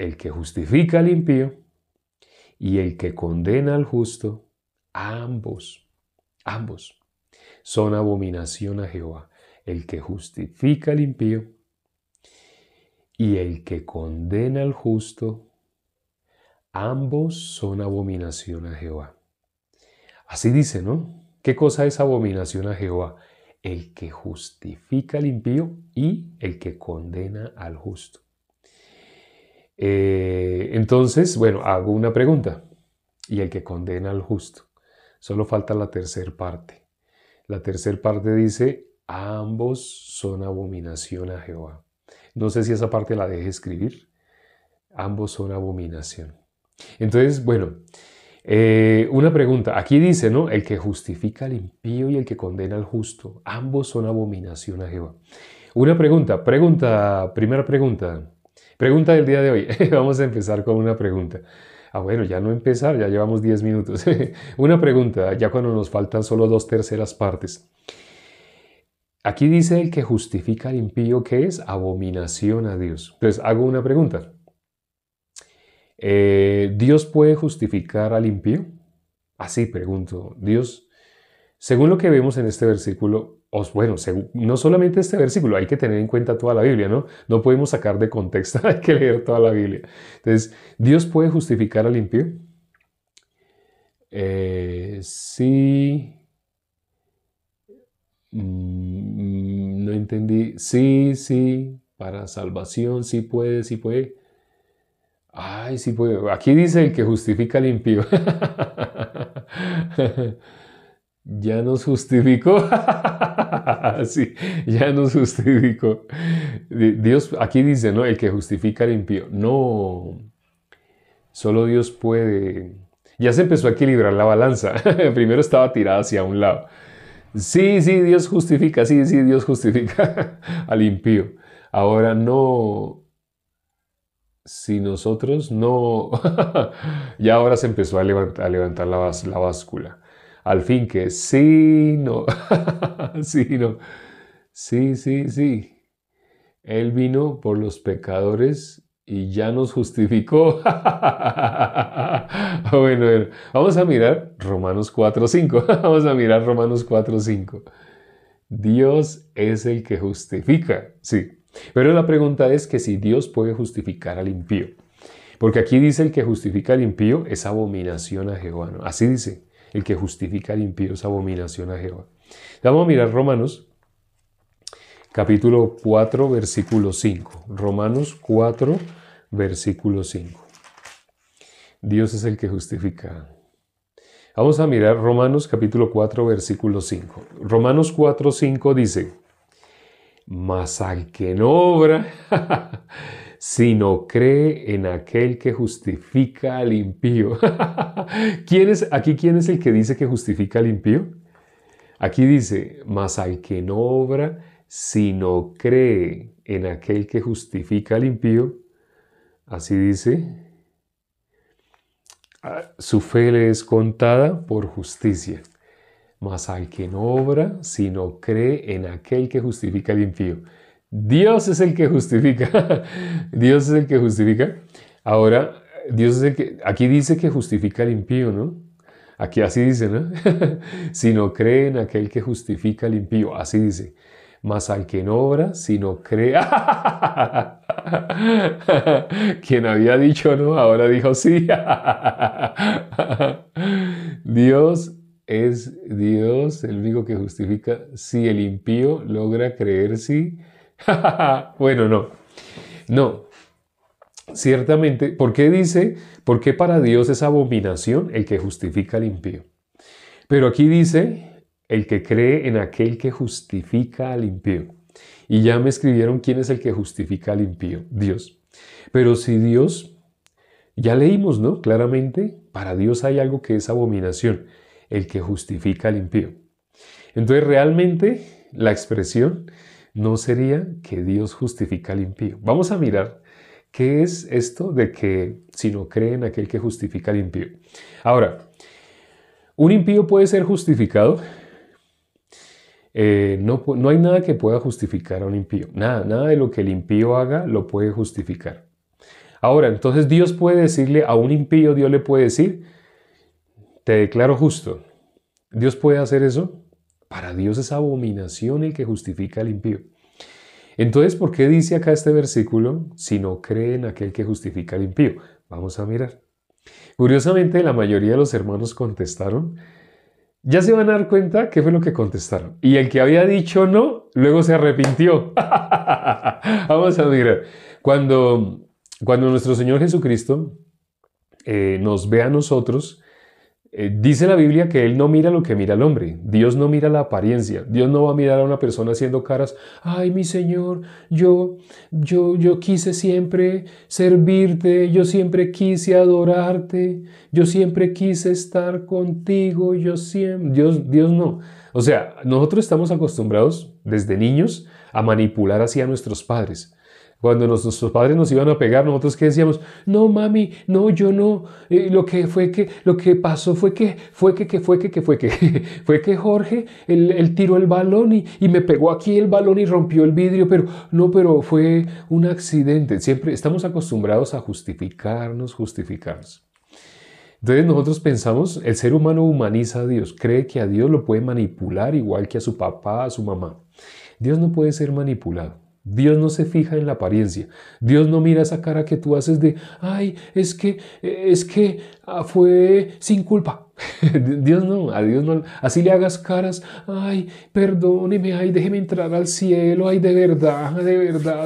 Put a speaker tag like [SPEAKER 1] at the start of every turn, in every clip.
[SPEAKER 1] el que justifica al impío y el que condena al justo, ambos son abominación a Jehová. El que justifica al impío y el que condena al justo, ambos son abominación a Jehová. Así dice, ¿no? ¿Qué cosa es abominación a Jehová? El que justifica al impío y el que condena al justo. Entonces, bueno, hago una pregunta. Y el que condena al justo. Solo falta la tercera parte. La tercera parte dice, ambos son abominación a Jehová. No sé si esa parte la deje escribir. Ambos son abominación. Entonces, bueno, una pregunta. Aquí dice, ¿no? El que justifica al impío y el que condena al justo. Ambos son abominación a Jehová. Una pregunta. Primera pregunta. Pregunta del día de hoy. Vamos a empezar con una pregunta. Bueno, ya no empezar, ya llevamos 10 minutos. Una pregunta, ya cuando nos faltan solo 2/3 partes. Aquí dice el que justifica al impío, que es abominación a Dios. Entonces, hago una pregunta. ¿Dios puede justificar al impío? Así pregunto. Dios, según lo que vemos en este versículo, bueno, no solamente este versículo, hay que tener en cuenta toda la Biblia, ¿no? No podemos sacar de contexto, hay que leer toda la Biblia. Entonces, ¿Dios puede justificar al impío? Sí. No entendí. Sí, para salvación, sí puede, sí puede. Ay, sí puede. Aquí dice el que justifica al impío. Ya nos justificó. Sí, ya nos justificó. Dios, aquí dice, ¿no? El que justifica al impío. No, solo Dios puede. Ya se empezó a equilibrar la balanza. Primero estaba tirada hacia un lado. Sí, Dios justifica, sí, Dios justifica al impío. Ahora no, si nosotros no, ya ahora se empezó a levantar la báscula. Al fin que sí, no, sí, no, sí. Él vino por los pecadores y ya nos justificó. Bueno, vamos a mirar Romanos 4:5. Vamos a mirar Romanos 4:5. Dios es el que justifica, sí. Pero la pregunta es que si Dios puede justificar al impío. Porque aquí dice el que justifica al impío es abominación a Jehová, ¿no? Así dice, el que justifica al impío es abominación a Jehová. Vamos a mirar Romanos, capítulo 4, versículo 5. Romanos 4, versículo 5. Dios es el que justifica. Vamos a mirar Romanos capítulo 4, versículo 5. Romanos 4, 5 dice, mas al que no obra, sino cree en aquel que justifica al impío. ¿Quién es el que dice que justifica al impío? Aquí dice, mas al que no obra, sino cree en aquel que justifica al impío. Así dice, su fe le es contada por justicia. Mas al que no obra, sino cree en aquel que justifica al impío. Dios es el que justifica. Dios es el que justifica. Ahora, Dios es el que... Aquí dice que justifica al impío, ¿no? Aquí así dice, ¿no? Sino cree en aquel que justifica al impío. Así dice. Mas al que no obra, sino cree... Quien había dicho no, ahora dijo sí. Dios es Dios el único que justifica si el impío logra creer sí. Bueno, no. Ciertamente, ¿por qué para Dios es abominación el que justifica al impío? Pero aquí dice el que cree en aquel que justifica al impío. Y ya me escribieron quién es el que justifica al impío, Dios. Pero si Dios, ya leímos, ¿no? Claramente, para Dios hay algo que es abominación, el que justifica al impío. Entonces, realmente, la expresión no sería que Dios justifica al impío. Vamos a mirar qué es esto de que si no cree en aquel que justifica al impío. Ahora, ¿un impío puede ser justificado? No hay nada que pueda justificar a un impío. Nada de lo que el impío haga lo puede justificar. Ahora, entonces Dios puede decirle a un impío, Dios le puede decir, te declaro justo. ¿Dios puede hacer eso? Para Dios es abominación el que justifica al impío. Entonces, ¿por qué dice acá este versículo, si no cree en aquel que justifica al impío? Vamos a mirar. Curiosamente, la mayoría de los hermanos contestaron. Ya se van a dar cuenta qué fue lo que contestaron. Y el que había dicho no, luego se arrepintió. Vamos a mirar. Cuando nuestro Señor Jesucristo nos ve a nosotros, dice la Biblia que Él no mira lo que mira el hombre. Dios no mira la apariencia. Dios no va a mirar a una persona haciendo caras. Ay, mi Señor, yo quise siempre servirte. Yo siempre quise adorarte. Yo siempre quise estar contigo. Dios no. O sea, nosotros estamos acostumbrados desde niños a manipular así a nuestros padres. Cuando nuestros padres nos iban a pegar, nosotros ¿qué decíamos? No, mami, no, yo no. Lo que pasó fue que fue que Jorge, él tiró el balón y me pegó aquí el balón y rompió el vidrio, pero fue un accidente. Siempre estamos acostumbrados a justificarnos. Entonces nosotros pensamos, el ser humano humaniza a Dios, cree que a Dios lo puede manipular igual que a su papá, a su mamá. Dios no puede ser manipulado. Dios no se fija en la apariencia. Dios no mira esa cara que tú haces de, ay, es que fue sin culpa. Dios no, a Dios no. Así le hagas caras, ay, perdóneme, ay, déjeme entrar al cielo, ay, de verdad,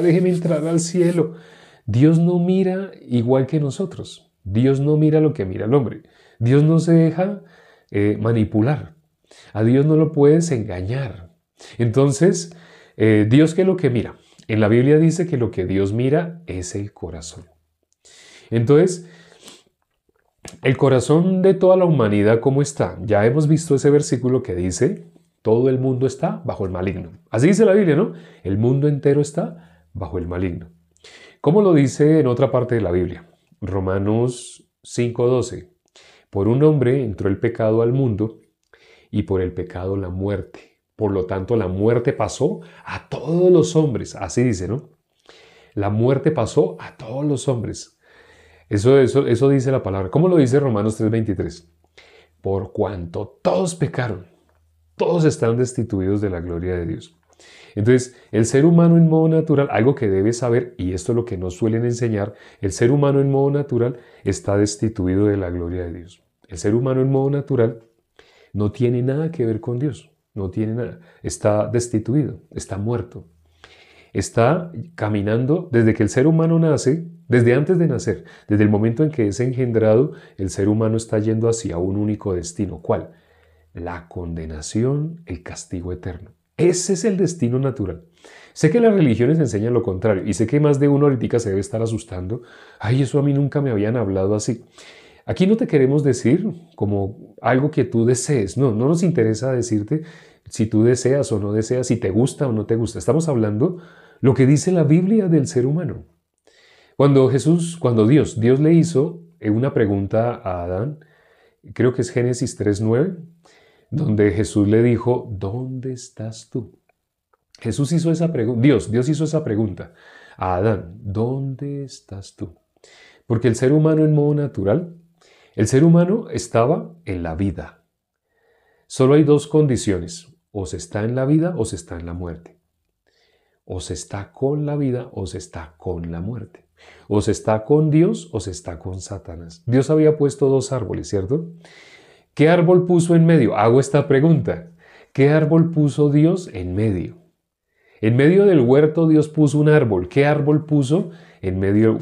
[SPEAKER 1] déjeme entrar al cielo. Dios no mira igual que nosotros. Dios no mira lo que mira el hombre. Dios no se deja manipular. A Dios no lo puedes engañar. Entonces, ¿Dios qué es lo que mira? En la Biblia dice que lo que Dios mira es el corazón. Entonces, el corazón de toda la humanidad, ¿cómo está? Ya hemos visto ese versículo que dice, todo el mundo está bajo el maligno. Así dice la Biblia, ¿no? El mundo entero está bajo el maligno. ¿Cómo lo dice en otra parte de la Biblia? Romanos 5:12. Por un hombre entró el pecado al mundo y por el pecado la muerte. Por lo tanto, la muerte pasó a todos los hombres. Así dice, ¿no? La muerte pasó a todos los hombres. Eso dice la palabra. ¿Cómo lo dice Romanos 3:23? Por cuanto todos pecaron, todos están destituidos de la gloria de Dios. Entonces, el ser humano en modo natural, algo que debes saber, y esto es lo que nos suelen enseñar, el ser humano en modo natural está destituido de la gloria de Dios. El ser humano en modo natural no tiene nada que ver con Dios. No tiene nada. Está destituido, está muerto. Está caminando desde que el ser humano nace, desde antes de nacer, desde el momento en que es engendrado, el ser humano está yendo hacia un único destino. ¿Cuál? La condenación, el castigo eterno. Ese es el destino natural. Sé que las religiones enseñan lo contrario y sé que más de uno ahorita se debe estar asustando. Ay, eso a mí nunca me habían hablado así. Aquí no te queremos decir como algo que tú desees. No nos interesa decirte si tú deseas o no deseas, si te gusta o no te gusta. Estamos hablando lo que dice la Biblia del ser humano. Cuando Dios le hizo una pregunta a Adán, creo que es Génesis 3:9, donde Jesús le dijo, ¿dónde estás tú? Jesús hizo esa pregunta, Dios hizo esa pregunta a Adán, ¿dónde estás tú? Porque el ser humano en modo natural, el ser humano estaba en la vida. Solo hay dos condiciones, o se está en la vida o se está en la muerte. O se está con la vida o se está con la muerte. O se está con Dios o se está con Satanás. Dios había puesto dos árboles, ¿cierto? ¿Qué árbol puso en medio? Hago esta pregunta. ¿Qué árbol puso Dios en medio? En medio del huerto Dios puso un árbol. ¿Qué árbol puso en medio?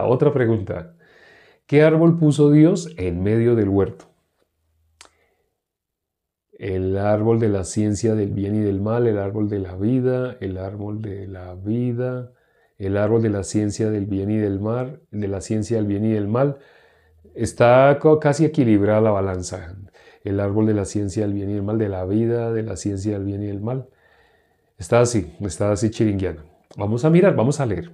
[SPEAKER 1] Otra pregunta. ¿Qué árbol puso Dios en medio del huerto? El árbol de la ciencia del bien y del mal, el árbol de la vida, el árbol de la vida, el árbol de la ciencia del bien y del mal, de la ciencia del bien y del mal. Está casi equilibrada la balanza. El árbol de la ciencia del bien y del mal, de la vida, de la ciencia del bien y del mal. Está así chiringuiano. Vamos a mirar, vamos a leer.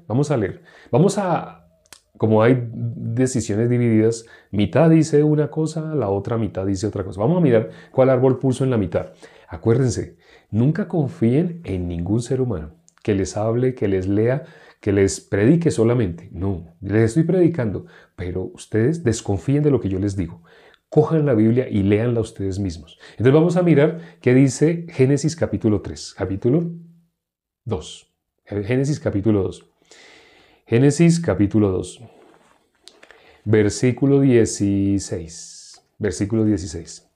[SPEAKER 1] Como hay decisiones divididas, mitad dice una cosa, la otra mitad dice otra cosa. Vamos a mirar cuál árbol puso en la mitad. Acuérdense, nunca confíen en ningún ser humano. que les hable, que les lea, que les predique solamente. No, les estoy predicando, pero ustedes desconfíen de lo que yo les digo. Cojan la Biblia y léanla ustedes mismos. Entonces vamos a mirar qué dice Génesis capítulo 3, capítulo 2. Génesis capítulo 2. Génesis capítulo 2. Versículo 16. Versículo 16.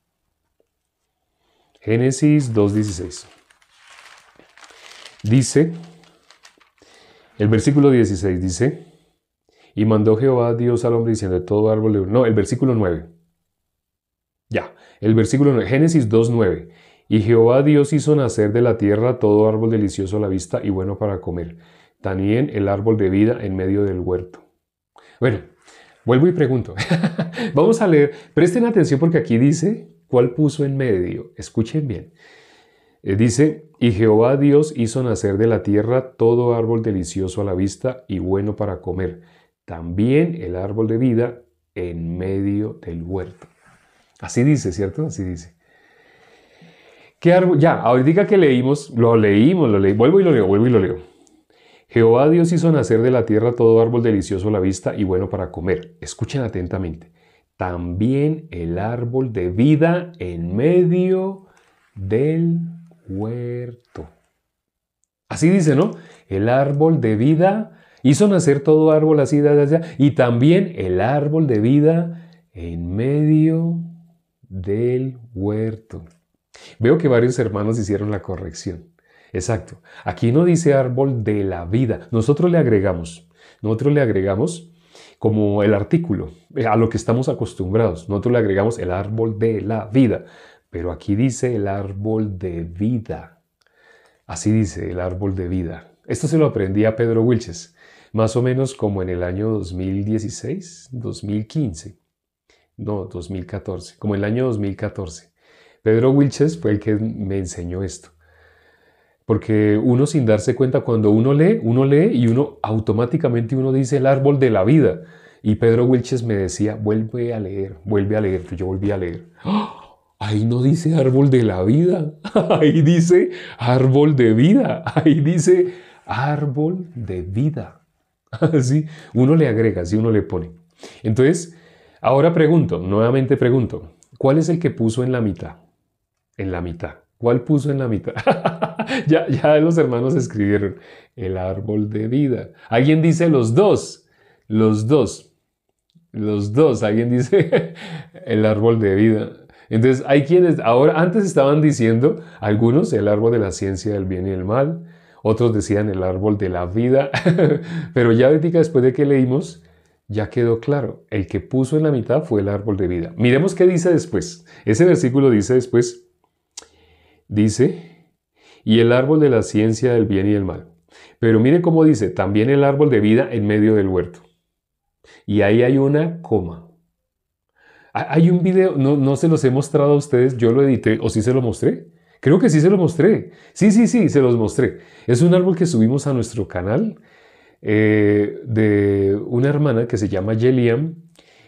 [SPEAKER 1] Génesis 2:16. Dice, el versículo 16 dice, y mandó Jehová Dios al hombre diciendo, de todo árbol de... No, el versículo 9. Ya, el versículo 9, Génesis 2:9. Y Jehová Dios hizo nacer de la tierra todo árbol delicioso a la vista y bueno para comer, también el árbol de vida en medio del huerto. Bueno, vuelvo y pregunto. Vamos a leer, presten atención porque aquí dice, ¿cuál puso en medio? Escuchen bien. Dice, y Jehová Dios hizo nacer de la tierra todo árbol delicioso a la vista y bueno para comer, también el árbol de vida en medio del huerto. Así dice, ¿cierto? Así dice. ¿Qué árbol? Ya, ahorita que leímos, lo leímos, vuelvo y lo leo. Jehová Dios hizo nacer de la tierra todo árbol delicioso a la vista y bueno para comer. Escuchen atentamente. También el árbol de vida en medio del huerto. Así dice, ¿no? El árbol de vida hizo nacer todo árbol así, y también el árbol de vida en medio del huerto. Veo que varios hermanos hicieron la corrección. Exacto. Aquí no dice árbol de la vida. Nosotros le agregamos como el artículo a lo que estamos acostumbrados. Nosotros le agregamos el árbol de la vida. Pero aquí dice el árbol de vida. Así dice el árbol de vida. Esto se lo aprendí a Pedro Wilches, más o menos como en el año 2016, 2015. No, 2014. Como en el año 2014. Pedro Wilches fue el que me enseñó esto. Porque uno sin darse cuenta, cuando uno lee y uno automáticamente dice el árbol de la vida. Y Pedro Wilches me decía, vuelve a leer. Yo volví a leer. ¡Oh! Ahí no dice árbol de la vida. Ahí dice árbol de vida. Ahí dice árbol de vida. Así, uno le agrega, así uno le pone. Entonces, ahora nuevamente pregunto, ¿cuál es el que puso en la mitad? En la mitad. ¿Cuál puso en la mitad? ya los hermanos escribieron el árbol de vida. Alguien dice los dos. Alguien dice el árbol de vida. Entonces hay quienes, antes estaban diciendo, algunos el árbol de la ciencia del bien y el mal, otros decían el árbol de la vida, pero ya ahorita después de que leímos, ya quedó claro, el que puso en la mitad fue el árbol de vida. Miremos qué dice después. Ese versículo dice después, y el árbol de la ciencia del bien y del mal. Pero mire cómo dice, también el árbol de vida en medio del huerto. Y ahí hay una coma. Hay un video, no se los he mostrado a ustedes, yo lo edité, o sí se lo mostré. Creo que sí se lo mostré. Sí, se los mostré. Es un árbol que subimos a nuestro canal de una hermana que se llama Yeliam.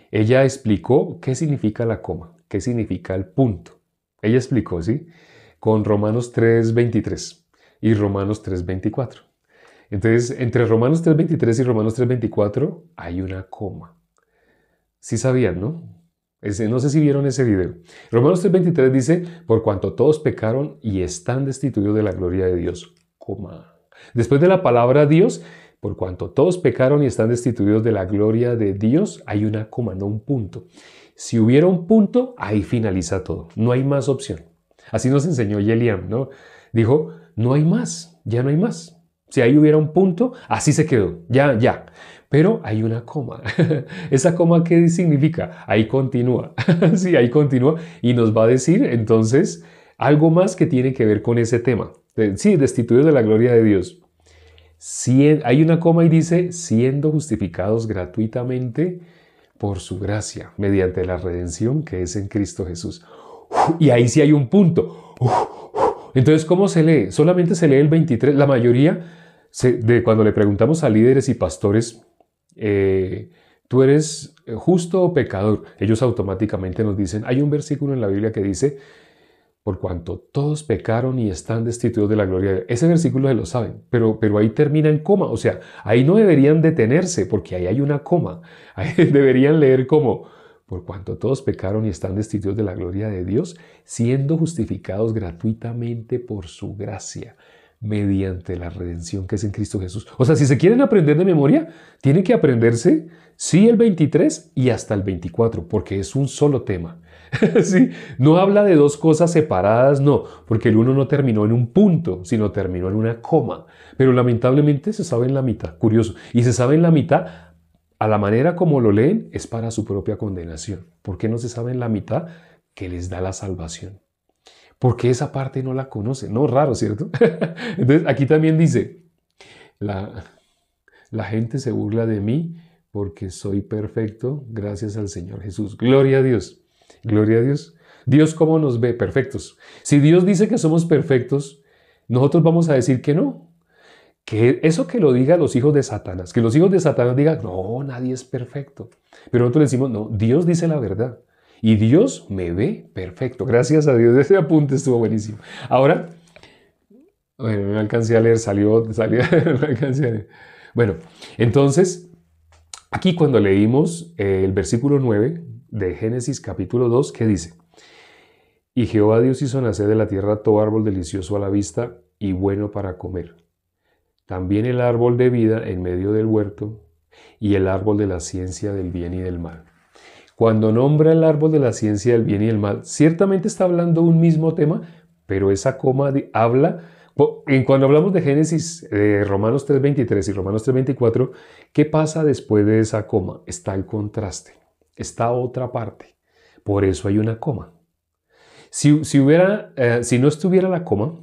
[SPEAKER 1] Ella explicó qué significa la coma, qué significa el punto. Ella explicó, ¿sí? Con Romanos 3:23 y Romanos 3:24. Entonces, entre Romanos 3:23 y Romanos 3:24 hay una coma. Sí sabían, ¿no? No sé si vieron ese video. Romanos 3:23 dice, por cuanto todos pecaron y están destituidos de la gloria de Dios, coma. Después de la palabra Dios, por cuanto todos pecaron y están destituidos de la gloria de Dios, hay una coma, no un punto. Si hubiera un punto, ahí finaliza todo. No hay más opción. Así nos enseñó Yeliam, ¿no? Dijo, no hay más, ya no hay más. Si ahí hubiera un punto, así se quedó, ya. Pero hay una coma. ¿Esa coma qué significa? Ahí continúa. Sí, ahí continúa y nos va a decir entonces algo más que tiene que ver con ese tema. Sí, destituidos de la gloria de Dios. Hay una coma y dice, siendo justificados gratuitamente por su gracia, mediante la redención que es en Cristo Jesús. Y ahí sí hay un punto. Entonces, ¿cómo se lee? Solamente se lee el 23. La mayoría, cuando le preguntamos a líderes y pastores, ¿tú eres justo o pecador? Ellos automáticamente nos dicen, hay un versículo en la Biblia que dice, por cuanto todos pecaron y están destituidos de la gloria de Dios. Ese versículo se lo saben, pero ahí termina en coma. O sea, ahí no deberían detenerse porque ahí hay una coma. Ahí deberían leer como, por cuanto todos pecaron y están destituidos de la gloria de Dios, siendo justificados gratuitamente por su gracia, mediante la redención que es en Cristo Jesús. O sea, si se quieren aprender de memoria, tienen que aprenderse, sí, el 23 y hasta el 24, porque es un solo tema. Sí, no habla de dos cosas separadas, no, porque el uno no terminó en un punto, sino terminó en una coma. Pero lamentablemente se sabe en la mitad, curioso. Y se sabe en la mitad, a la manera como lo leen, es para su propia condenación. ¿Por qué no se sabe en la mitad que les da la salvación? Porque esa parte no la conocen. No, raro, ¿cierto? Entonces aquí también dice, la gente se burla de mí porque soy perfecto gracias al Señor Jesús. Gloria a Dios. Gloria a Dios. Dios, ¿cómo nos ve? Perfectos. Si Dios dice que somos perfectos, nosotros vamos a decir que no. Que eso que lo digan los hijos de Satanás. Que los hijos de Satanás digan, no, nadie es perfecto. Pero nosotros decimos, no, Dios dice la verdad. Y Dios me ve perfecto. Gracias a Dios. Ese apunte estuvo buenísimo. Ahora, bueno, no alcancé a leer, salió, no alcancé a leer. Bueno, entonces, aquí cuando leímos el versículo 9 de Génesis capítulo 2, ¿qué dice? Y Jehová Dios hizo nacer de la tierra todo árbol delicioso a la vista y bueno para comer. También el árbol de vida en medio del huerto y el árbol de la ciencia del bien y del mal. Cuando nombra el árbol de la ciencia del bien y del mal, ciertamente está hablando un mismo tema, pero esa coma habla, cuando hablamos de Génesis, Romanos 3.23 y Romanos 3.24, ¿qué pasa después de esa coma? Está el contraste, está otra parte, por eso hay una coma. Si no estuviera la coma,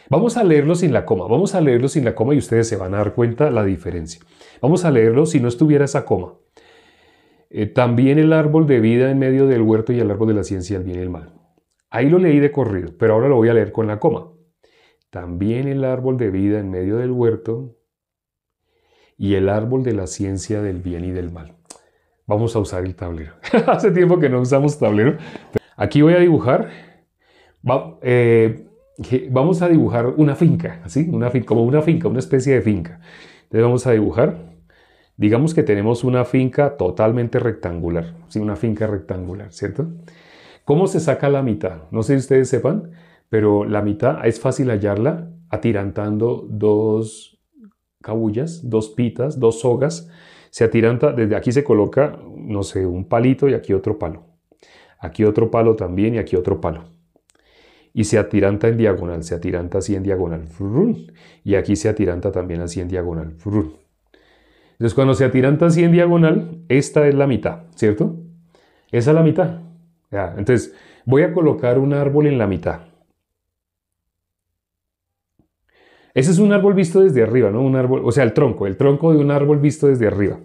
[SPEAKER 1] vamos a leerlo sin la coma, y ustedes se van a dar cuenta la diferencia. Vamos a leerlo si no estuviera esa coma. También el árbol de vida en medio del huerto y el árbol de la ciencia del bien y el mal. Ahí lo leí de corrido, pero ahora lo voy a leer con la coma. También el árbol de vida en medio del huerto y el árbol de la ciencia del bien y del mal. Vamos a usar el tablero. Hace tiempo que no usamos tablero. Aquí voy a dibujar. Vamos a dibujar una finca, ¿sí? Como una finca, una especie de finca. Entonces vamos a dibujar. Digamos que tenemos una finca totalmente rectangular, ¿sí? Una finca rectangular, ¿cierto? ¿Cómo se saca la mitad? No sé si ustedes sepan, pero la mitad es fácil hallarla atirantando dos cabullas, dos pitas, dos sogas. Se atiranta, desde aquí se coloca, no sé, un palito y aquí otro palo. Aquí otro palo también y aquí otro palo. Y se atiranta en diagonal, se atiranta así en diagonal. Y aquí se atiranta también así en diagonal. Entonces, cuando se atiranta así en diagonal, esta es la mitad, ¿cierto? Esa es la mitad. Ya, entonces, voy a colocar un árbol en la mitad. Ese es un árbol visto desde arriba, ¿no? Un árbol, o sea, el tronco de un árbol visto desde arriba.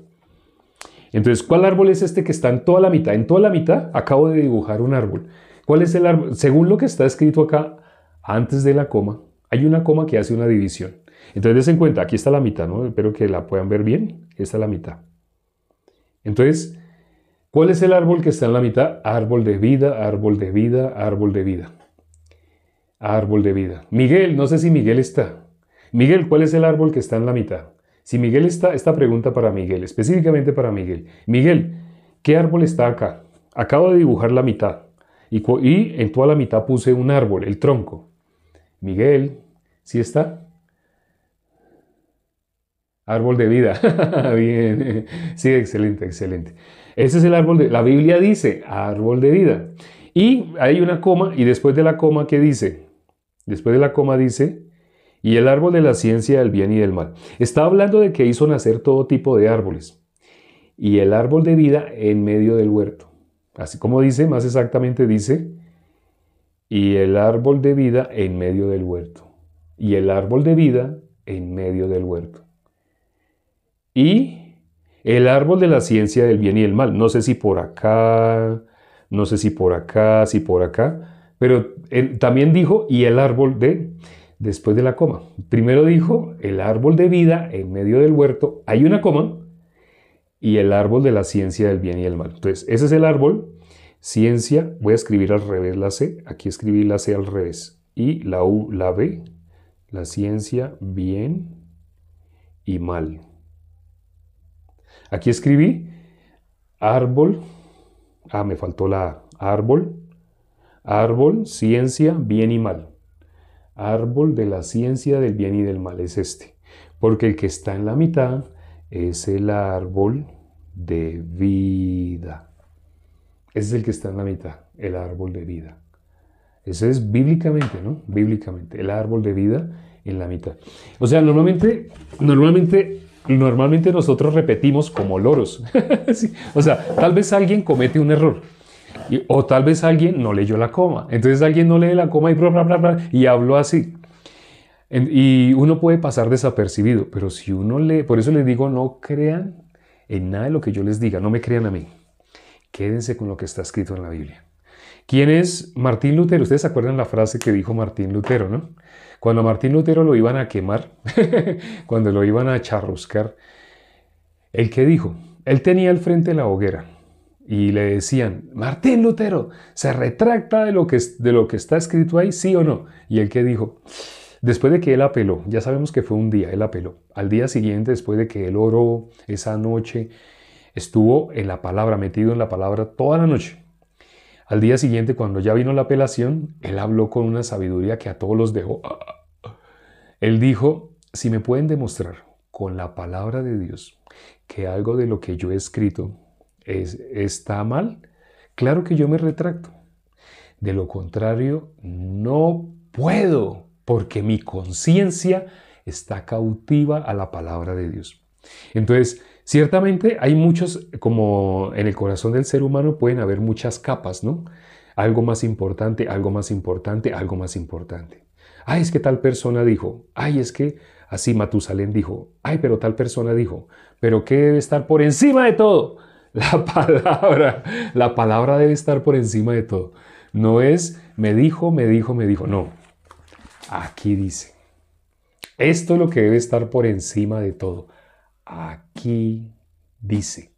[SPEAKER 1] Entonces, ¿cuál árbol es este que está en toda la mitad? En toda la mitad acabo de dibujar un árbol. ¿Cuál es el árbol? Según lo que está escrito acá, antes de la coma, hay una coma que hace una división. Entonces, den en cuenta, aquí está la mitad, ¿no? Espero que la puedan ver bien. Esta es la mitad. Entonces, ¿cuál es el árbol que está en la mitad? Árbol de vida, árbol de vida, árbol de vida. Árbol de vida. Miguel, no sé si Miguel está. Miguel, ¿cuál es el árbol que está en la mitad? Si Miguel está, esta pregunta para Miguel, específicamente para Miguel. Miguel, ¿qué árbol está acá? Acabo de dibujar la mitad. Y en toda la mitad puse un árbol, el tronco. Miguel, ¿sí está? Árbol de vida. Bien. Sí, excelente, excelente. Ese es el árbol de... La Biblia dice árbol de vida. Y hay una coma, y después de la coma, ¿qué dice? Después de la coma dice, y el árbol de la ciencia del bien y del mal. Está hablando de que hizo nacer todo tipo de árboles. Y el árbol de vida en medio del huerto. Así como dice, más exactamente dice, y el árbol de vida en medio del huerto. Y el árbol de vida en medio del huerto. Y el árbol de la ciencia del bien y del mal. No sé si por acá, no sé si por acá, si por acá. Pero también dijo, y el árbol de, después de la coma. Primero dijo, el árbol de vida en medio del huerto. Hay una coma. Y el árbol de la ciencia del bien y del mal. Entonces, ese es el árbol Ciencia, voy a escribir al revés la C, aquí escribí la C al revés. Y la U, la B, la ciencia, bien y mal. Aquí escribí árbol, me faltó la A, árbol, ciencia, bien y mal. Árbol de la ciencia del bien y del mal es este, porque el que está en la mitad es el árbol de vida. Ese es el que está en la mitad, el árbol de vida. Ese es bíblicamente, ¿no? Bíblicamente, el árbol de vida en la mitad. O sea, normalmente nosotros repetimos como loros. Sí. O sea, tal vez alguien comete un error. O tal vez alguien no leyó la coma. Entonces alguien no lee la coma y bla, bla, bla, bla, y habló así. Y uno puede pasar desapercibido, pero si uno lee, por eso les digo, no crean en nada de lo que yo les diga, no me crean a mí. Quédense con lo que está escrito en la Biblia. ¿Quién es Martín Lutero? Ustedes se acuerdan la frase que dijo Martín Lutero, ¿no? Cuando a Martín Lutero lo iban a quemar, cuando lo iban a charruscar, ¿el qué dijo? Él tenía al frente la hoguera y le decían, Martín Lutero, ¿se retracta de lo que está escrito ahí, sí o no? Y él qué dijo, después de que él apeló, ya sabemos que fue un día, él apeló, al día siguiente, después de que él oró esa noche, estuvo en la palabra, metido en la palabra toda la noche. Al día siguiente, cuando ya vino la apelación, él habló con una sabiduría que a todos los dejó. Él dijo, si me pueden demostrar con la palabra de Dios que algo de lo que yo he escrito está mal, claro que yo me retracto. De lo contrario, no puedo, porque mi conciencia está cautiva a la palabra de Dios. Entonces, ciertamente hay muchos, como en el corazón del ser humano pueden haber muchas capas, ¿no? Algo más importante, algo más importante, algo más importante. Ay, es que tal persona dijo. Ay, es que así Matusalén dijo. Ay, pero tal persona dijo. Pero ¿qué debe estar por encima de todo? La palabra. La palabra debe estar por encima de todo. No es me dijo, me dijo, me dijo. No. Aquí dice. Esto es lo que debe estar por encima de todo. Aquí dice,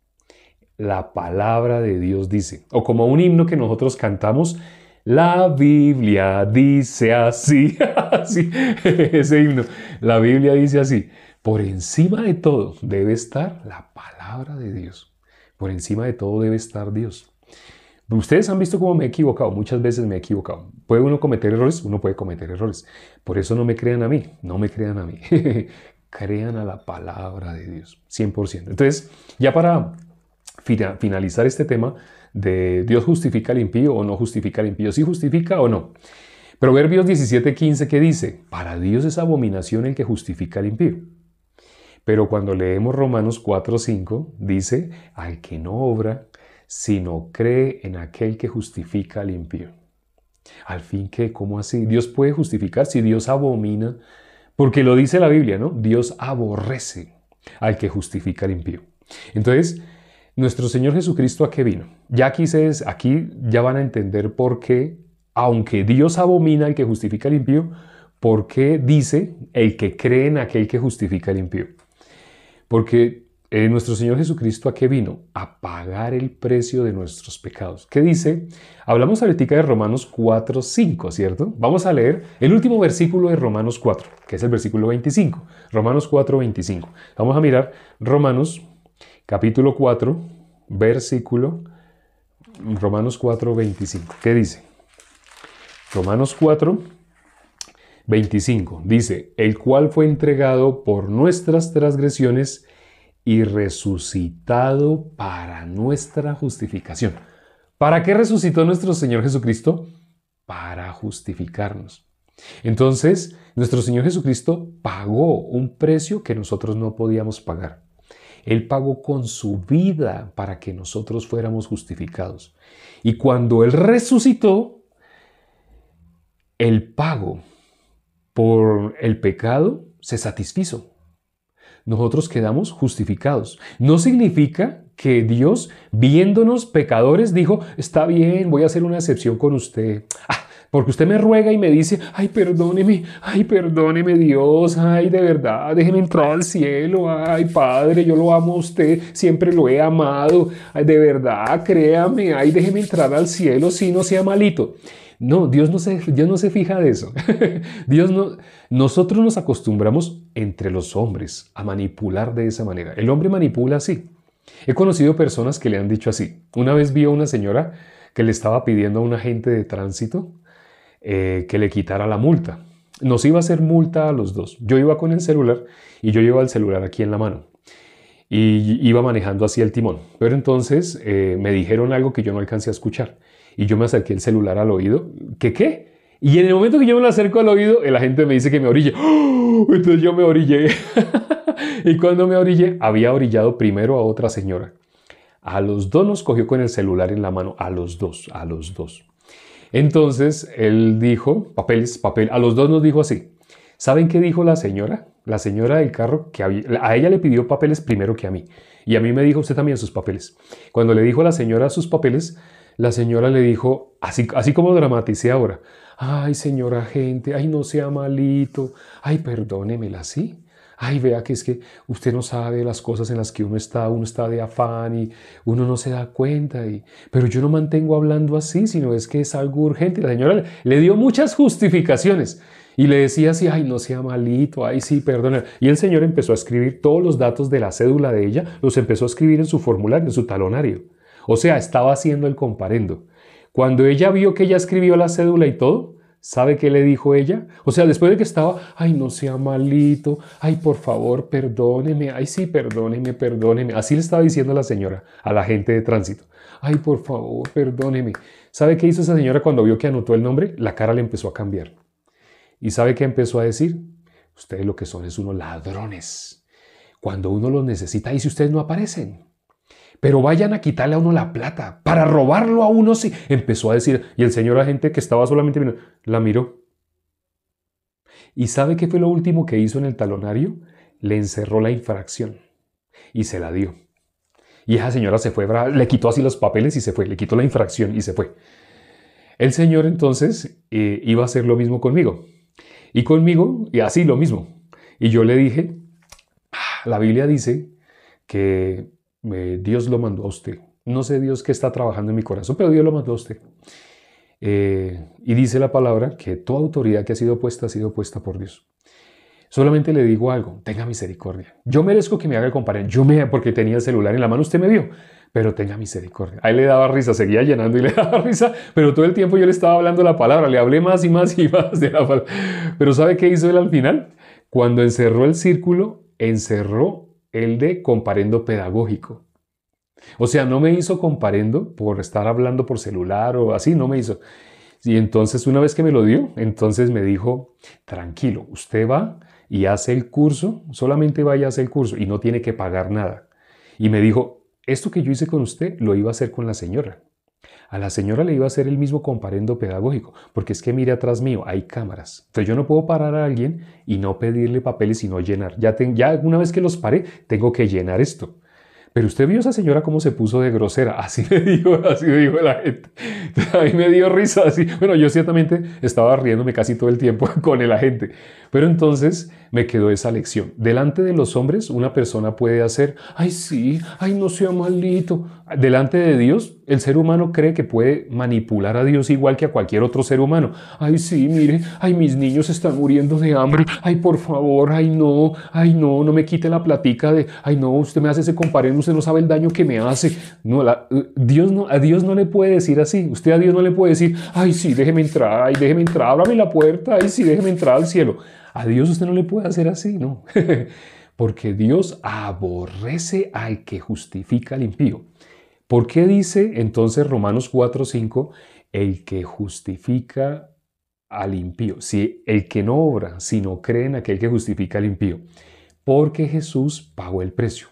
[SPEAKER 1] la palabra de Dios dice, o como un himno que nosotros cantamos, la Biblia dice así, sí, ese himno, la Biblia dice así, por encima de todo debe estar la palabra de Dios, por encima de todo debe estar Dios. Ustedes han visto cómo me he equivocado, muchas veces me he equivocado. ¿Puede uno cometer errores? Uno puede cometer errores. Por eso no me crean a mí, no me crean a mí. Crean a la palabra de Dios, 100%. Entonces, ya para finalizar este tema de Dios justifica al impío o no justifica al impío, ¿sí justifica o no? Proverbios 17:15, ¿qué dice? Para Dios es abominación el que justifica al impío. Pero cuando leemos Romanos 4:5, dice, al que no obra, sino cree en aquel que justifica al impío. Al fin, ¿qué? ¿Cómo así? ¿Dios puede justificar si Dios abomina? Porque lo dice la Biblia, ¿no? Dios aborrece al que justifica al impío. Entonces, nuestro Señor Jesucristo, ¿a qué vino? Ya aquí ya van a entender por qué, aunque Dios abomina al que justifica al impío, por qué dice el que cree en aquel que justifica al impío. Porque nuestro Señor Jesucristo, ¿a qué vino? A pagar el precio de nuestros pecados. ¿Qué dice? Hablamos ahorita de Romanos 4:5, ¿cierto? Vamos a leer el último versículo de Romanos 4, que es el versículo 25. Romanos 4:25. Vamos a mirar Romanos capítulo 4, Romanos 4:25. ¿Qué dice? Romanos 4:25. Dice, el cual fue entregado por nuestras transgresiones y resucitado para nuestra justificación. ¿Para qué resucitó nuestro Señor Jesucristo? Para justificarnos. Entonces, nuestro Señor Jesucristo pagó un precio que nosotros no podíamos pagar. Él pagó con su vida para que nosotros fuéramos justificados. Y cuando Él resucitó, el pago por el pecado se satisfizo. Nosotros quedamos justificados. No significa que Dios, viéndonos pecadores, dijo, está bien, voy a hacer una excepción con usted. Porque usted me ruega y me dice, ay, perdóneme Dios, ay, de verdad, déjeme entrar al cielo, ay, Padre, yo lo amo a usted, siempre lo he amado, ay, de verdad, créame, ay, déjeme entrar al cielo, si no sea malito. No, Dios no se fija de eso. Nosotros nos acostumbramos entre los hombres a manipular de esa manera. El hombre manipula así. He conocido personas que le han dicho así. Una vez vi a una señora que le estaba pidiendo a un agente de tránsito que le quitara la multa. Nos iba a hacer multa a los dos. Yo iba con el celular y yo llevaba el celular aquí en la mano y iba manejando así el timón. Pero entonces me dijeron algo que yo no alcancé a escuchar y yo me acerqué el celular al oído. ¿Qué? Y en el momento que yo me lo acerco al oído, el agente me dice que me orille. ¡Oh! Entonces yo me orillé. Y cuando me orillé, había orillado primero a otra señora. A los dos nos cogió con el celular en la mano. A los dos. Entonces él dijo, papel. A los dos nos dijo así. ¿Saben qué dijo la señora? La señora del carro, que a ella le pidió papeles primero que a mí. Y a mí me dijo usted también sus papeles. Cuando le dijo a la señora sus papeles, la señora le dijo, así como dramaticé ahora, ay, señora agente, ay, no sea malito, ay, perdónemela, ¿sí? Ay, vea que es que usted no sabe las cosas en las que uno está de afán y uno no se da cuenta. Pero yo no mantengo hablando así, sino es que es algo urgente. La señora le dio muchas justificaciones y le decía así, ay, no sea malito, ay, sí, perdona. Y el señor empezó a escribir todos los datos de la cédula de ella, los empezó a escribir en su formulario, en su talonario. O sea, estaba haciendo el comparendo. Cuando ella vio que ella escribió la cédula y todo, ¿sabe qué le dijo ella? O sea, después de que estaba, ay, no sea malito, ay, por favor, perdóneme, ay, sí, perdóneme. Así le estaba diciendo la señora a la agente de tránsito. Ay, por favor, perdóneme. ¿Sabe qué hizo esa señora cuando vio que anotó el nombre? La cara le empezó a cambiar. ¿Y sabe qué empezó a decir? Ustedes lo que son es unos ladrones. Cuando uno los necesita, y si ustedes no aparecen. Pero vayan a quitarle a uno la plata, para robarlo a uno, sí. Empezó a decir, y el señor agente que estaba solamente mirando, la miró. ¿Y sabe qué fue lo último que hizo en el talonario? Le encerró la infracción y se la dio. Y esa señora se fue, le quitó así los papeles y se fue, le quitó la infracción y se fue. El señor entonces iba a hacer lo mismo conmigo. Y conmigo, y así lo mismo. Y yo le dije, la Biblia dice que Dios lo mandó a usted. No sé Dios qué está trabajando en mi corazón, pero Dios lo mandó a usted. Y dice la palabra que toda autoridad que ha sido puesta por Dios. Solamente le digo algo, tenga misericordia. Yo merezco que me haga el comparendo. Porque tenía el celular en la mano, usted me vio. Pero tenga misericordia. A él le daba risa, seguía llenando y le daba risa, pero todo el tiempo yo le estaba hablando la palabra, le hablé más y más y más de la palabra. Pero ¿sabe qué hizo él al final? Cuando encerró el círculo, encerró el de comparendo pedagógico. O sea, no me hizo comparendo por estar hablando por celular o así, no me hizo. Y entonces una vez que me lo dio, entonces me dijo, tranquilo, usted va y hace el curso, solamente vaya a hacer el curso y no tiene que pagar nada. Y me dijo, esto que yo hice con usted lo iba a hacer con la señora. A la señora le iba a hacer el mismo comparendo pedagógico, porque es que mire atrás mío, hay cámaras. Entonces yo no puedo parar a alguien y no pedirle papeles y no llenar. Ya una vez que los paré, tengo que llenar esto. Pero usted vio a esa señora cómo se puso de grosera. Así me dijo la gente. A mí me dio risa así. Bueno, yo ciertamente estaba riéndome casi todo el tiempo con el agente. Pero entonces me quedó esa lección. Delante de los hombres, una persona puede hacer, ay sí, ay no sea malito. Delante de Dios, el ser humano cree que puede manipular a Dios igual que a cualquier otro ser humano. Ay sí, mire, ay mis niños están muriendo de hambre. Ay por favor, ay no, no me quite la platica de, ay no, usted me hace ese comparendo, usted no sabe el daño que me hace. No, a Dios no le puede decir así. Usted a Dios no le puede decir, ay sí, déjeme entrar, ábrame la puerta, ay sí, déjeme entrar al cielo. A Dios usted no le puede hacer así, ¿no? Porque Dios aborrece al que justifica al impío. ¿Por qué dice entonces Romanos 4:5 el que justifica al impío? Si el que no obra, sino cree en aquel que justifica al impío. Porque Jesús pagó el precio.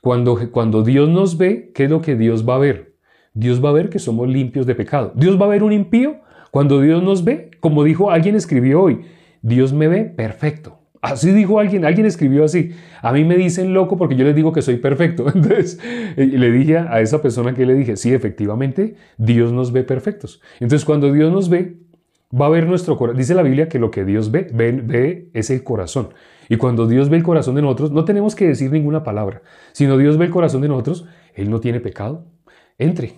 [SPEAKER 1] Cuando Dios nos ve, ¿qué es lo que Dios va a ver? Dios va a ver que somos limpios de pecado. ¿Dios va a ver un impío? Cuando Dios nos ve, como dijo alguien, escribió hoy, Dios me ve perfecto. Así dijo alguien escribió así. A mí me dicen loco porque yo les digo que soy perfecto. Entonces le dije a esa persona que le dije, sí, efectivamente, Dios nos ve perfectos. Entonces cuando Dios nos ve, Va a ver nuestro corazón. Dice la Biblia que lo que Dios ve es el corazón. Y cuando Dios ve el corazón de nosotros, no tenemos que decir ninguna palabra, sino Dios ve el corazón de nosotros, Él no tiene pecado. Entre.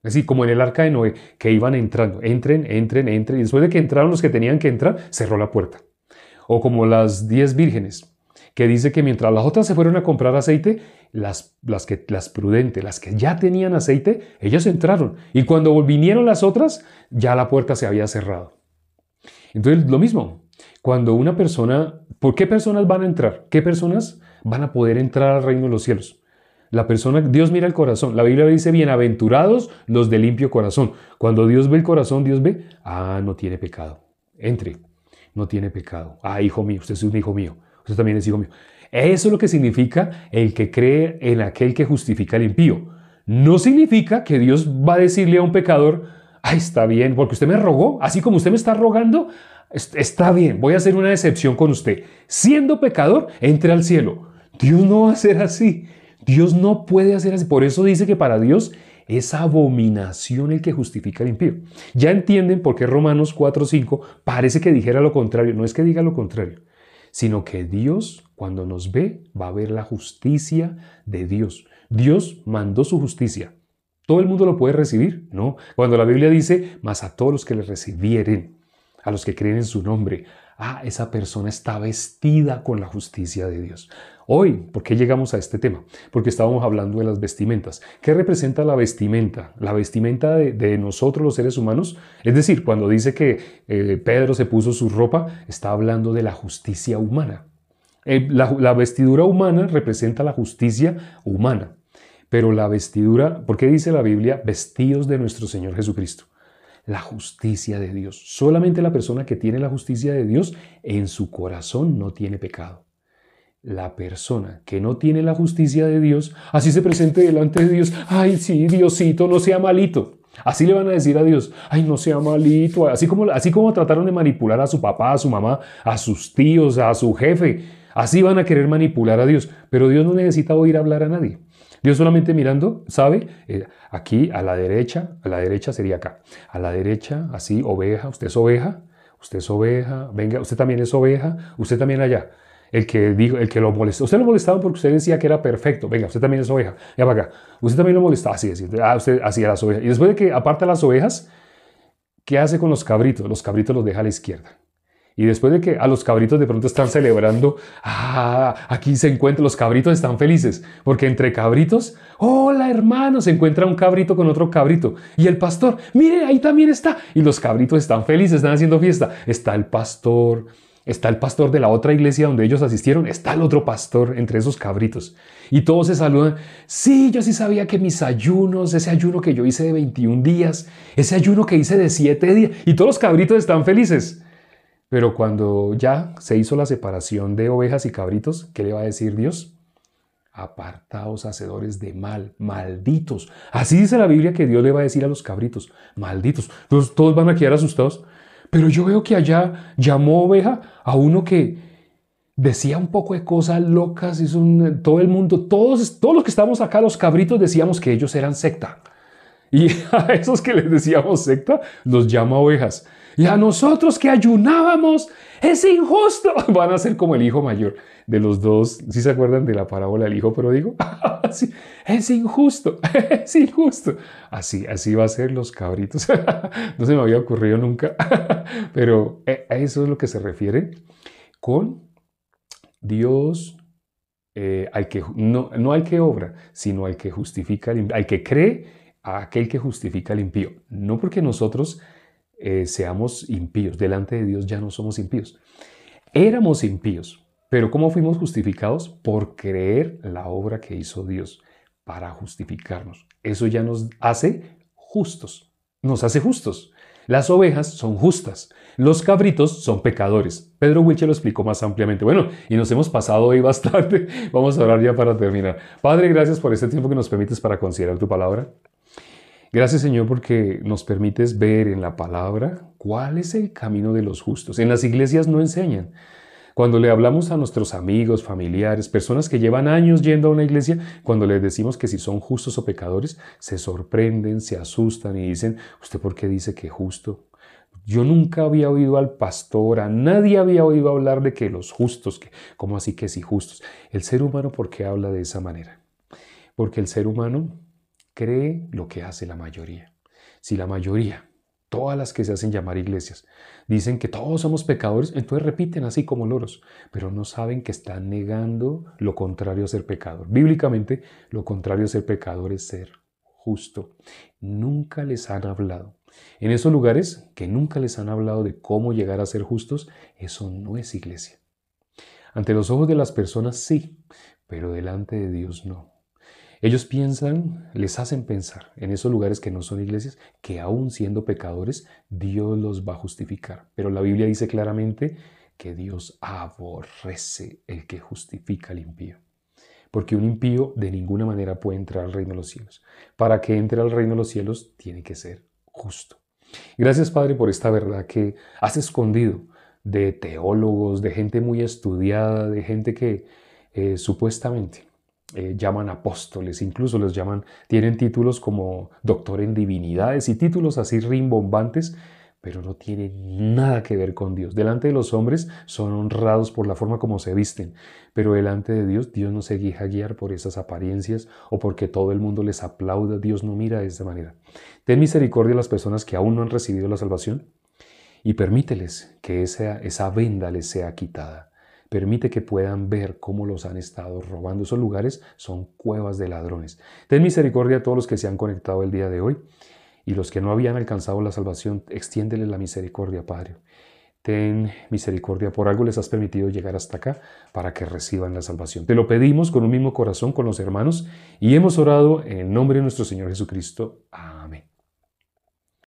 [SPEAKER 1] Así como en el arca de Noé, que iban entrando, entren, y después de que entraron los que tenían que entrar, cerró la puerta. O como las 10 vírgenes, que dice que mientras las otras se fueron a comprar aceite, las prudentes, las que ya tenían aceite, ellas entraron. Y cuando vinieron las otras, ya la puerta se había cerrado. Entonces, lo mismo, cuando una persona, ¿por qué personas van a entrar? ¿Qué personas van a poder entrar al reino de los cielos? La persona, Dios mira el corazón. La Biblia dice, bienaventurados los de limpio corazón. Cuando Dios ve el corazón, Dios ve, no tiene pecado. Entre, no tiene pecado. Hijo mío, usted es un hijo mío. Usted también es hijo mío. Eso es lo que significa el que cree en aquel que justifica al impío. No significa que Dios va a decirle a un pecador, está bien, porque usted me rogó, así como usted me está rogando, está bien, voy a hacer una excepción con usted. Siendo pecador, entre al cielo. Dios no va a ser así. Dios no puede hacer así. Por eso dice que para Dios es abominación el que justifica al impío. Ya entienden por qué Romanos 4:5 parece que dijera lo contrario. No es que diga lo contrario, sino que Dios, cuando nos ve, va a ver la justicia de Dios. Dios mandó su justicia. ¿Todo el mundo lo puede recibir? No. Cuando la Biblia dice, mas a todos los que le recibieren, a los que creen en su nombre, esa persona está vestida con la justicia de Dios. Hoy, ¿por qué llegamos a este tema? Porque estábamos hablando de las vestimentas. ¿Qué representa la vestimenta? La vestimenta de nosotros los seres humanos. Es decir, cuando dice que Pedro se puso su ropa, está hablando de la justicia humana. La vestidura humana representa la justicia humana. Pero la vestidura, ¿por qué dice la Biblia vestidos de nuestro Señor Jesucristo? La justicia de Dios. Solamente la persona que tiene la justicia de Dios en su corazón no tiene pecado. La persona que no tiene la justicia de Dios, así se presente delante de Dios, sí, Diosito, no sea malito. Así le van a decir a Dios, no sea malito. Así como trataron de manipular a su papá, a su mamá, a sus tíos, a su jefe. Así van a querer manipular a Dios. Pero Dios no necesita oír hablar a nadie. Dios solamente mirando, sabe, aquí a la derecha sería acá. A la derecha, así, oveja, usted es oveja, venga, usted también es oveja, usted también allá. El que lo molestó. Usted lo molestaba porque usted decía que era perfecto. Venga, usted también es oveja. Ya para acá. Usted también lo molestaba. Usted hacía las ovejas. Y después de que aparta las ovejas, ¿qué hace con los cabritos? Los cabritos los deja a la izquierda. Y después de que a los cabritos de pronto están celebrando, aquí se encuentran, los cabritos están felices, porque entre cabritos, hola hermano, se encuentra un cabrito con otro cabrito. Y el pastor, mire, ahí también está. Y los cabritos están felices, están haciendo fiesta. Está el pastor de la otra iglesia donde ellos asistieron, está el otro pastor entre esos cabritos. Y todos se saludan. Sí, yo sí sabía que mis ayunos, ese ayuno que yo hice de 21 días, ese ayuno que hice de 7 días, y todos los cabritos están felices. Pero cuando ya se hizo la separación de ovejas y cabritos, ¿qué le va a decir Dios? Apartaos, hacedores de mal, malditos. Así dice la Biblia que Dios le va a decir a los cabritos, malditos. Entonces todos van a quedar asustados. Pero yo veo que allá llamó oveja a uno que decía un poco de cosas locas. Todo el mundo, todos los que estamos acá, los cabritos, decíamos que ellos eran secta. Y a esos que les decíamos secta, los llama ovejas. Y a nosotros que ayunábamos, es injusto. Van a ser como el hijo mayor de los dos. ¿Sí se acuerdan de la parábola del hijo pródigo? Sí, es injusto, es injusto. Así va a ser los cabritos. No se me había ocurrido nunca. Pero a eso es lo que se refiere con Dios, no al que obra, sino al que justifica, al que cree, a aquel que justifica al impío. No porque nosotros seamos impíos. Delante de Dios ya no somos impíos. Éramos impíos, pero ¿cómo fuimos justificados? Por creer la obra que hizo Dios para justificarnos. Eso ya nos hace justos. Nos hace justos. Las ovejas son justas. Los cabritos son pecadores. Pedro Wilche lo explicó más ampliamente. Bueno, y nos hemos pasado hoy bastante. Vamos a orar ya para terminar. Padre, gracias por este tiempo que nos permites para considerar tu palabra. Gracias, Señor, porque nos permites ver en la palabra cuál es el camino de los justos. En las iglesias no enseñan. Cuando le hablamos a nuestros amigos, familiares, personas que llevan años yendo a una iglesia, cuando les decimos que si son justos o pecadores, se sorprenden, se asustan y dicen, ¿usted por qué dice que justo? Yo nunca había oído al pastor, a nadie había oído hablar de que los justos, que, ¿cómo así que sí justos? El ser humano, ¿por qué habla de esa manera? Porque el ser humano cree lo que hace la mayoría. Si la mayoría, todas las que se hacen llamar iglesias, dicen que todos somos pecadores, entonces repiten así como loros, pero no saben que están negando lo contrario a ser pecador. Bíblicamente, lo contrario a ser pecador es ser justo. Nunca les han hablado. En esos lugares que nunca les han hablado de cómo llegar a ser justos, eso no es iglesia. Ante los ojos de las personas sí, pero delante de Dios no. Ellos piensan, les hacen pensar en esos lugares que no son iglesias, que aún siendo pecadores, Dios los va a justificar. Pero la Biblia dice claramente que Dios aborrece el que justifica al impío. Porque un impío de ninguna manera puede entrar al reino de los cielos. Para que entre al reino de los cielos tiene que ser justo. Gracias, Padre, por esta verdad que has escondido de teólogos, de gente muy estudiada, de gente que supuestamente llaman apóstoles, incluso los llaman, tienen títulos como doctor en divinidades y títulos así rimbombantes, pero no tienen nada que ver con Dios. Delante de los hombres son honrados por la forma como se visten, pero delante de Dios, Dios no se deja guiar por esas apariencias o porque todo el mundo les aplauda. Dios no mira de esa manera. Ten misericordia a las personas que aún no han recibido la salvación y permíteles que esa venda les sea quitada. Permite que puedan ver cómo los han estado robando. Esos lugares son cuevas de ladrones. Ten misericordia a todos los que se han conectado el día de hoy y los que no habían alcanzado la salvación, extiéndeles la misericordia, Padre. Ten misericordia, por algo les has permitido llegar hasta acá para que reciban la salvación. Te lo pedimos con un mismo corazón, con los hermanos, y hemos orado en el nombre de nuestro Señor Jesucristo. Amén.